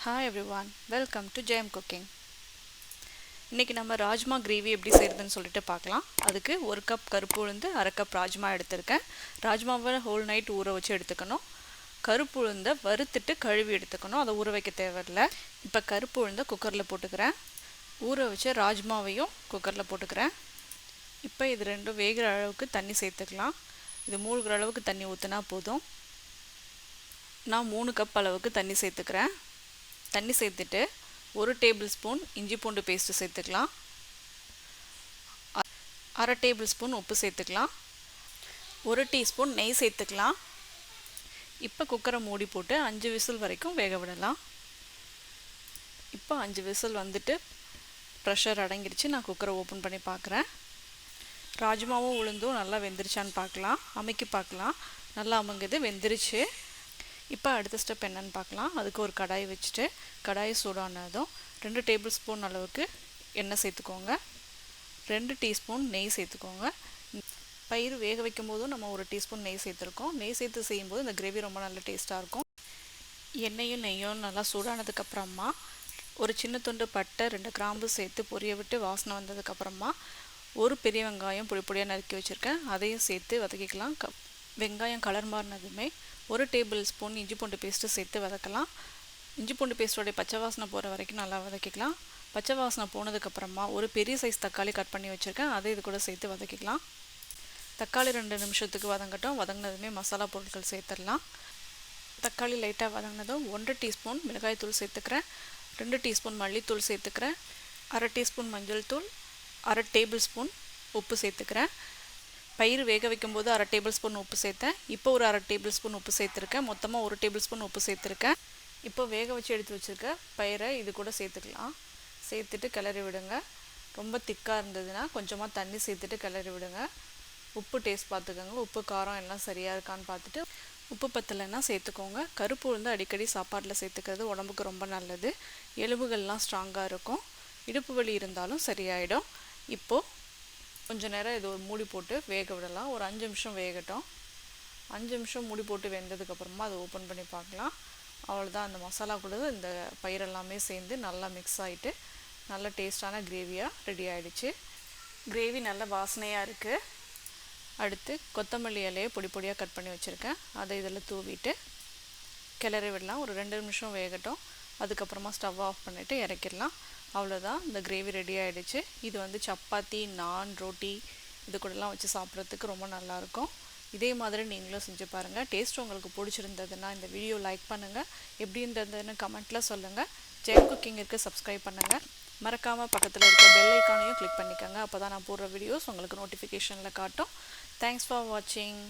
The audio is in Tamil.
Hi everyone, welcome to Jeyam cooking. இன்னைக்கு நம்ம ராஜ்மா கிரேவி எப்படி செய்யறதுன்னு சொல்லிட்டு பார்க்கலாம். அதுக்கு 1 கப் கருப்பு உளுந்து, 1/2 கப் ராஜ்மா எடுத்துர்க்கேன். ராஜ்மாவை ஹோல் நைட் ஊற வச்சு எடுத்துக்கணும். கருப்பு உளுந்தை வறுத்துட்டு கழுவி எடுத்துக்கணும். அதை ஊற வைக்க தேவையில்லை. இப்போ கருப்பு உளுந்தை குக்கரில் போட்டுக்கிறேன். ஊற வச்ச ராஜ்மாவையும் குக்கரில் போட்டுக்கிறேன். இப்போ இது ரெண்டும் வேகிற அளவுக்கு தண்ணி சேர்த்துக்கலாம். இது மூழ்கிற அளவுக்கு தண்ணி ஊற்றினா போதும். நான் 3 கப் அளவுக்கு தண்ணி சேர்த்துக்கிறேன். தண்ணி சேர்த்துட்டு 1 டேபிள் ஸ்பூன் இஞ்சி பூண்டு பேஸ்ட்டு சேர்த்துக்கலாம். 1/2 டேபிள் ஸ்பூன் உப்பு சேர்த்துக்கலாம். 1 டீஸ்பூன் நெய் சேர்த்துக்கலாம். இப்போ குக்கரை மூடி போட்டு 5 விசில் வரைக்கும் வேக விடலாம். இப்போ 5 விசில் வந்துட்டு ப்ரெஷர் அடங்கிடுச்சு. நான் குக்கரை ஓப்பன் பண்ணி பார்க்குறேன். ராஜ்மாவும் உளுந்தும் நல்லா வெந்துருச்சான்னு பார்க்கலாம். அமைக்கி பார்க்கலாம். நல்லா அமுங்குது, வெந்துருச்சு. இப்போ அடுத்த ஸ்டெப் என்னன்னு பார்க்கலாம். அதுக்கு ஒரு கடாய் வச்சுட்டு கடாய் சூடானதும் 2 டேபிள் ஸ்பூன் அளவுக்கு எண்ணெய் சேர்த்துக்கோங்க. 2 டீஸ்பூன் நெய் சேர்த்துக்கோங்க. பயிர் வேக வைக்கும் போதும் நம்ம 1 டீஸ்பூன் நெய் சேர்த்துருக்கோம். நெய் சேர்த்து செய்யும்போது இந்த கிரேவி ரொம்ப நல்ல டேஸ்ட்டாக இருக்கும். எண்ணெயும் நெய்யும் நல்லா சூடானதுக்கப்புறமா ஒரு சின்ன துண்டு பட்டை, 2 கிராம்பு சேர்த்து பொரிய விட்டு வாசனை வந்ததுக்கப்புறமா ஒரு பெரிய வெங்காயம் பொடியாக நறுக்கி வச்சுருக்கேன். அதையும் சேர்த்து வதக்கிக்கலாம். வெங்காயம் கலர் மாறினதுமே 1 டேபிள் ஸ்பூன் இஞ்சி பூண்டு பேஸ்ட்டு சேர்த்து வதக்கலாம். இஞ்சி பூண்டு பேஸ்ட்டோடைய பச்சை வாசனை போகிற வரைக்கும் நல்லா வதக்கிக்கலாம். பச்சை வாசனை போனதுக்கப்புறமா ஒரு பெரிய சைஸ் தக்காளி கட் பண்ணி வச்சுருக்கேன். அதை இது கூட சேர்த்து வதக்கிக்கலாம். தக்காளி 2 நிமிஷத்துக்கு வதங்கட்டும். வதங்கினதுமே மசாலா பொருட்கள் சேர்த்துடலாம். தக்காளி லைட்டாக வதங்கினதும் 1 டீஸ்பூன் மிளகாய் தூள் சேர்த்துக்கிறேன். 2 டீஸ்பூன் மல்லித்தூள் சேர்த்துக்கிறேன். 1/2 டீஸ்பூன் மஞ்சள் தூள், 1/2 டேபிள் ஸ்பூன் உப்பு சேர்த்துக்கிறேன். பயிர் வேக வைக்கும்போது 1/2 டேபிள் ஸ்பூன் உப்பு சேர்த்தேன். இப்போ ஒரு 1/2 டேபிள் ஸ்பூன் உப்பு சேர்த்துருக்கேன். மொத்தமாக 1 டேபிள் ஸ்பூன் உப்பு சேர்த்துருக்கேன். இப்போ வேக வச்சு எடுத்து வச்சுருக்க பயிரை இது கூட சேர்த்துக்கலாம். சேர்த்துட்டு கிளறி விடுங்க. ரொம்ப திக்காக இருந்ததுன்னா கொஞ்சமாக தண்ணி சேர்த்துட்டு கிளறி விடுங்க. உப்பு டேஸ்ட் பார்த்துக்கோங்க. உப்பு காரம் எல்லாம் சரியாக இருக்கான்னு பார்த்துட்டு உப்பு பத்தலைன்னா சேர்த்துக்கோங்க. கருப்பு உளுந்து அடிக்கடி சாப்பாட்டில் சேர்த்துக்கிறது உடம்புக்கு ரொம்ப நல்லது. எலும்புகள்லாம் ஸ்ட்ராங்காக இருக்கும். இடுப்பு வலி இருந்தாலும் சரியாயிடும். இப்போது கொஞ்சம் நேரம் இது ஒரு மூடி போட்டு வேக விடலாம். ஒரு 5 நிமிஷம் வேகட்டும். 5 நிமிஷம் மூடி போட்டு வெந்ததுக்கப்புறமா அதை ஓப்பன் பண்ணி பார்க்கலாம். அவ்வளோதான், அந்த மசாலா கூட இந்த பயிரெல்லாமே சேர்ந்து நல்லா மிக்ஸ் ஆகிட்டு நல்ல டேஸ்டான கிரேவியாக ரெடி ஆகிடுச்சு. கிரேவி நல்ல வாசனையாக இருக்குது. அடுத்து கொத்தமல்லி இலையை பொடியாக கட் பண்ணி வச்சுருக்கேன். அதை இதில் தூவிட்டு கிளறி விடலாம். ஒரு 2 நிமிஷம் வேகட்டும். அதுக்கப்புறமா ஸ்டவ் ஆஃப் பண்ணிவிட்டு இறக்கிடலாம். அவ்வளோதான், இந்த கிரேவி ரெடி ஆகிடுச்சு. இது வந்து சப்பாத்தி, நான், ரொட்டி இது கூடலாம் வச்சு சாப்பிட்றதுக்கு ரொம்ப நல்லாயிருக்கும். இதே மாதிரி நீங்களும் செஞ்சு பாருங்கள். டேஸ்ட் உங்களுக்கு பிடிச்சிருந்ததுன்னா இந்த வீடியோ லைக் பண்ணுங்கள். எப்படி இருந்ததுன்னு கமெண்ட்டில் சொல்லுங்கள். ஜெயம் குக்கிங்கிற்கு சப்ஸ்கிரைப் பண்ணுங்கள். மறக்காமல் பக்கத்தில் இருக்க பெல் ஐக்கானையும் கிளிக் பண்ணிக்கோங்க. அப்போ தான் நான் போடுற வீடியோஸ் உங்களுக்கு நோட்டிஃபிகேஷனில் காட்டும். தேங்க்ஸ் ஃபார் வாட்சிங்.